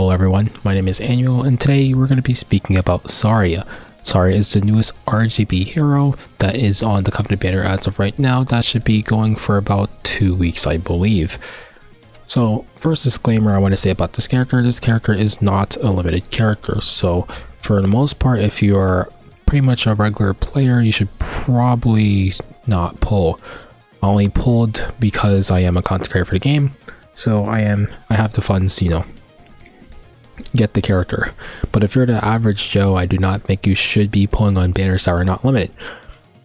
Hello everyone, my name is Annual and today we're going to be speaking about Saria. Saria is the newest RGB hero that is on the Covenant banner as of right now. That should be going for about 2 weeks, I believe. So first disclaimer I want to say about this character is not a limited character. So for the most part, if you're pretty much a regular player, you should probably not pull. I only pulled because I am a content creator for the game. So I have the funds to, get the character. But if you're the average Joe, I do not think you should be pulling on banners that are not limited.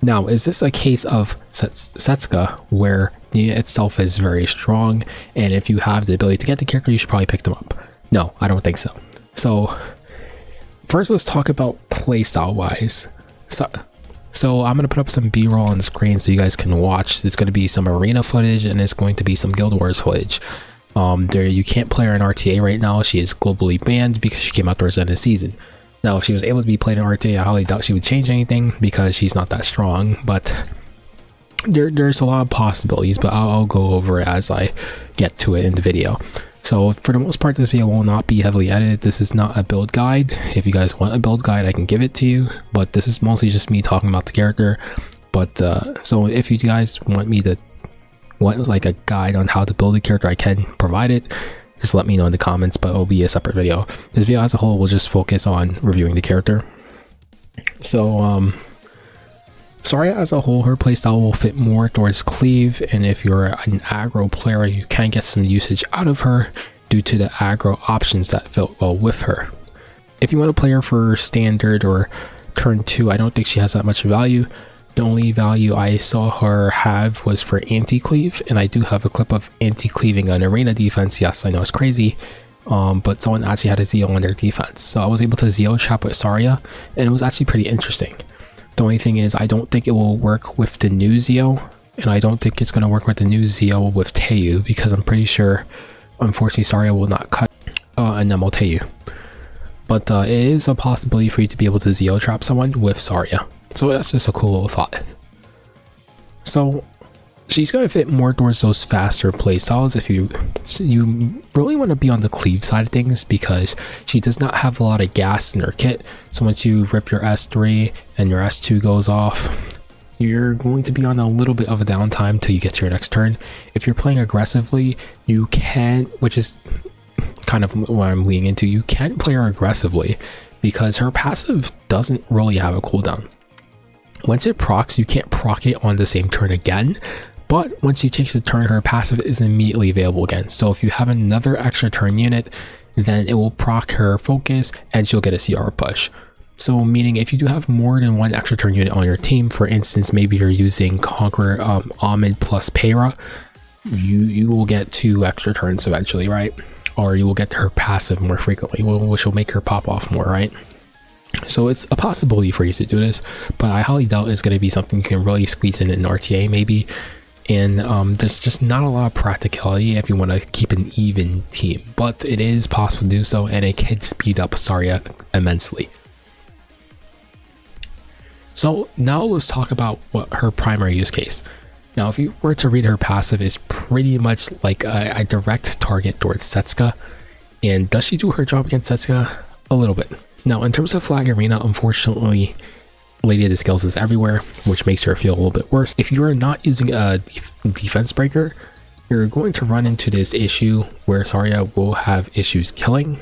Now, is this a case of Setsuka where the unit itself is very strong, and if you have the ability to get the character, you should probably pick them up? No, I don't think so. So first, let's talk about playstyle wise. So I'm going to put up some b-roll on the screen so you guys can watch. It's going to be some arena footage and it's going to be some Guild Wars footage. You can't play her in RTA right now. She is globally banned because she came out towards the end of the season. Now, if she was able to be played in RTA, I highly doubt she would change anything because she's not that strong. But there's a lot of possibilities, but I'll go over it as I get to it in the video. So for the most part, this video will not be heavily edited. This is not a build guide. If you guys want a build guide, I can give it to you, but this is mostly just me talking about the character. But so if you guys want like a guide on how to build a character, I can provide it. Just let me know in the comments, but it'll be a separate video. This video as a whole will just focus on reviewing the character. So Saria as a whole, her playstyle will fit more towards cleave, and if you're an aggro player, you can get some usage out of her due to the aggro options that fit well with her. If you want to play her for standard or turn 2, I don't think she has that much value. The only value I saw her have was for anti-cleave, and I do have a clip of anti-cleaving an arena defense. Yes, I know it's crazy, but someone actually had a Zeo on their defense. So I was able to Zeo trap with Saria, and it was actually pretty interesting. The only thing is, I don't think it will work with the new Zeo, and I don't think it's going to work with the new Zeo with Teu, because I'm pretty sure, unfortunately, Saria will not cut aneuo Teu. But it is a possibility for you to be able to Zeo trap someone with Saria. So that's just a cool little thought. So she's going to fit more towards those faster playstyles if you really want to be on the cleave side of things, because she does not have a lot of gas in her kit. So once you rip your S3 and your S2 goes off, you're going to be on a little bit of a downtime till you get to your next turn. If you're playing aggressively, you can, which is kind of what I'm leaning into, you can play her aggressively because her passive doesn't really have a cooldown. Once it procs, you can't proc it on the same turn again, but once she takes a turn, her passive is immediately available again. So if you have another extra turn unit, then it will proc her focus and she'll get a CR push. So meaning if you do have more than one extra turn unit on your team, for instance, maybe you're using Conqueror Ahmed plus Peyra, you will get 2 extra turns eventually, right? Or you will get her passive more frequently, which will make her pop off more, right? So it's a possibility for you to do this, but I highly doubt it's going to be something you can really squeeze in RTA maybe. And there's just not a lot of practicality if you want to keep an even team, but it is possible to do so, and it can speed up Saria immensely. So now let's talk about what her primary use case. Now, if you were to read her passive, it's pretty much like a direct target towards Setsuka. And does she do her job against Setsuka? A little bit. Now, in terms of flag arena, unfortunately, Lady of the Scales is everywhere, which makes her feel a little bit worse. If you are not using a defense breaker, you're going to run into this issue where Saria will have issues killing,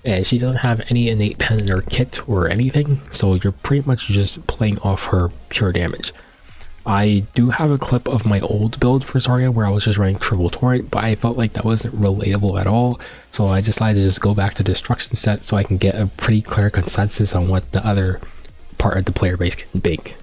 and she doesn't have any innate pen in her kit or anything, so you're pretty much just playing off her pure damage. I do have a clip of my old build for Saria where I was just running triple torrent, but I felt like that wasn't relatable at all, so I decided to just go back to destruction set so I can get a pretty clear consensus on what the other part of the player base can bake.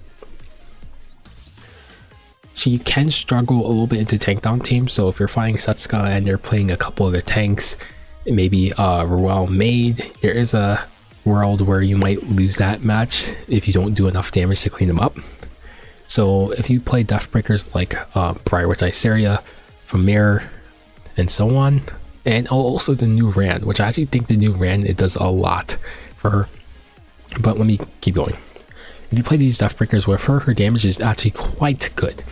She can struggle a little bit into tank down teams, so if you're fighting Setsuka and they're playing a couple of their tanks, maybe well made, there is a world where you might lose that match if you don't do enough damage to clean them up. So if you play death breakers like Briar Witch Saria, Famir, and so on, and also the new Rand, which I actually think the new Rand, it does a lot for her. But let me keep going. If you play these death breakers with her, her damage is actually quite good.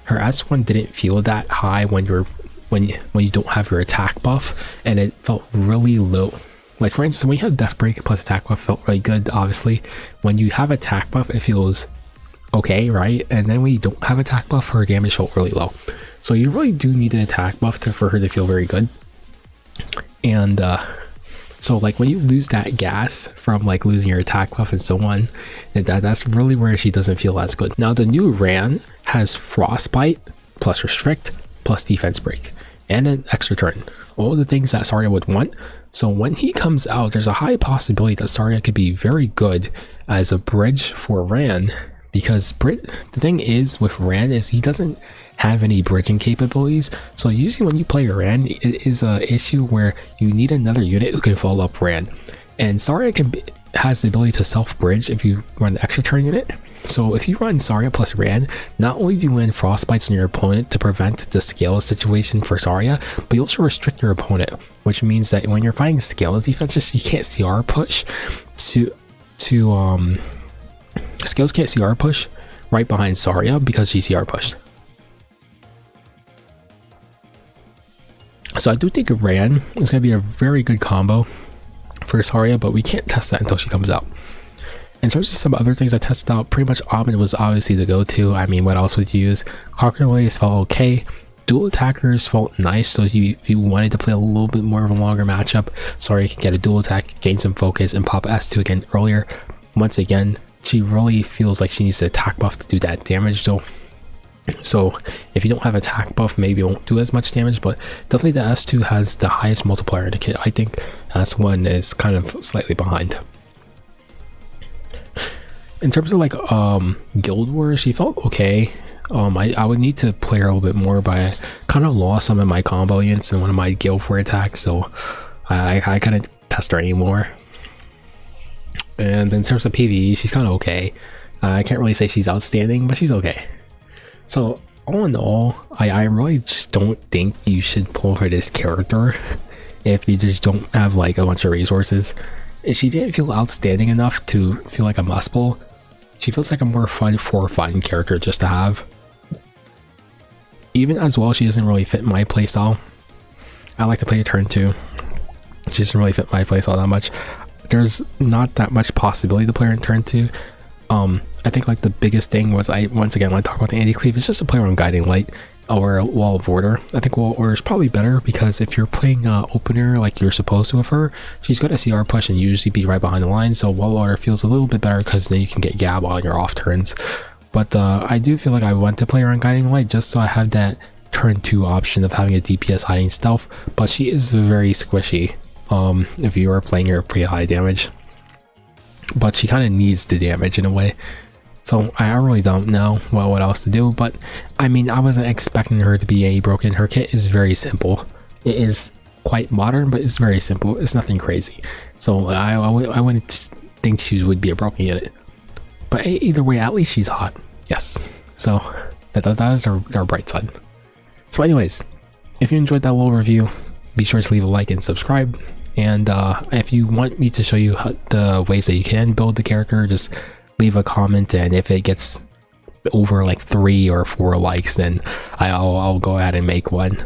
Her S1 didn't feel that high when you're when you don't have your attack buff, and it felt really low. Like for instance, when you have death break plus attack buff, felt really good. Obviously, when you have attack buff, it feels okay, right? And then when you don't have attack buff, her damage felt really low. So you really do need an attack buff for her to feel very good. And so like when you lose that gas from like losing your attack buff and so on, that's really where she doesn't feel as good. Now the new Ran has frostbite plus restrict plus defense break and an extra turn, all the things that Saria would want. So when he comes out, there's a high possibility that Saria could be very good as a bridge for Ran, because the thing is with Ran is he doesn't have any bridging capabilities. So usually when you play Ran, it is a issue where you need another unit who can follow up Ran, and Saria has the ability to self bridge if you run an extra turn unit. So if you run Saria plus Ran, not only do you land frostbites on your opponent to prevent the scale situation for Saria, but you also restrict your opponent, which means that when you're fighting scale defenses, you can't CR push Scales can't CR push right behind Saria because she CR pushed. So I do think Ran is going to be a very good combo for Saria, but we can't test that until she comes out. In terms of some other things I tested out, pretty much Almond was obviously the go-to. I mean, what else would you use? Conquer Lays felt okay. Dual attackers felt nice, so if you wanted to play a little bit more of a longer matchup, Saria can get a dual attack, gain some focus, and pop S2 again earlier. Once again, she really feels like she needs the attack buff to do that damage though. So if you don't have attack buff, maybe it won't do as much damage, but definitely the S2 has the highest multiplier in the kit. I think S1 is kind of slightly behind. In terms of like Guild Wars, she felt okay. I would need to play her a little bit more, but I kind of lost some of my combo units in one of my Guild War attacks, so I couldn't test her anymore. And in terms of PvE, she's kind of okay. I can't really say she's outstanding, but she's okay. So all in all, I really just don't think you should pull her this character if you just don't have like a bunch of resources. She didn't feel outstanding enough to feel like a must pull. She feels like a more fun character just to have. Even as well, she doesn't really fit my playstyle. I like to play a turn 2. She doesn't really fit my playstyle that much. There's not that much possibility to play her in turn 2. I think like the biggest thing was, once again, when I talk about the anti-cleave, it's just a player on Guiding Light or Wall of Order. I think Wall of Order is probably better because if you're playing opener like you're supposed to with her, she's got a CR push and usually be right behind the line, so Wall of Order feels a little bit better because then you can get Gab on your off turns. But I do feel like I want to play her on Guiding Light just so I have that turn 2 option of having a DPS hiding stealth, but she is very squishy if you are playing her pretty high damage. But she kind of needs the damage in a way. So I really don't know what else to do, but I mean, I wasn't expecting her to be any broken. Her kit is very simple. It is quite modern, but it's very simple. It's nothing crazy. So I wouldn't think she would be a broken unit. But either way, at least she's hot. Yes. So that is our bright side. So anyways, if you enjoyed that little review, be sure to leave a like and subscribe. And if you want me to show you the ways that you can build the character, just leave a comment, and if it gets over like 3 or 4 likes, then I'll go ahead and make one.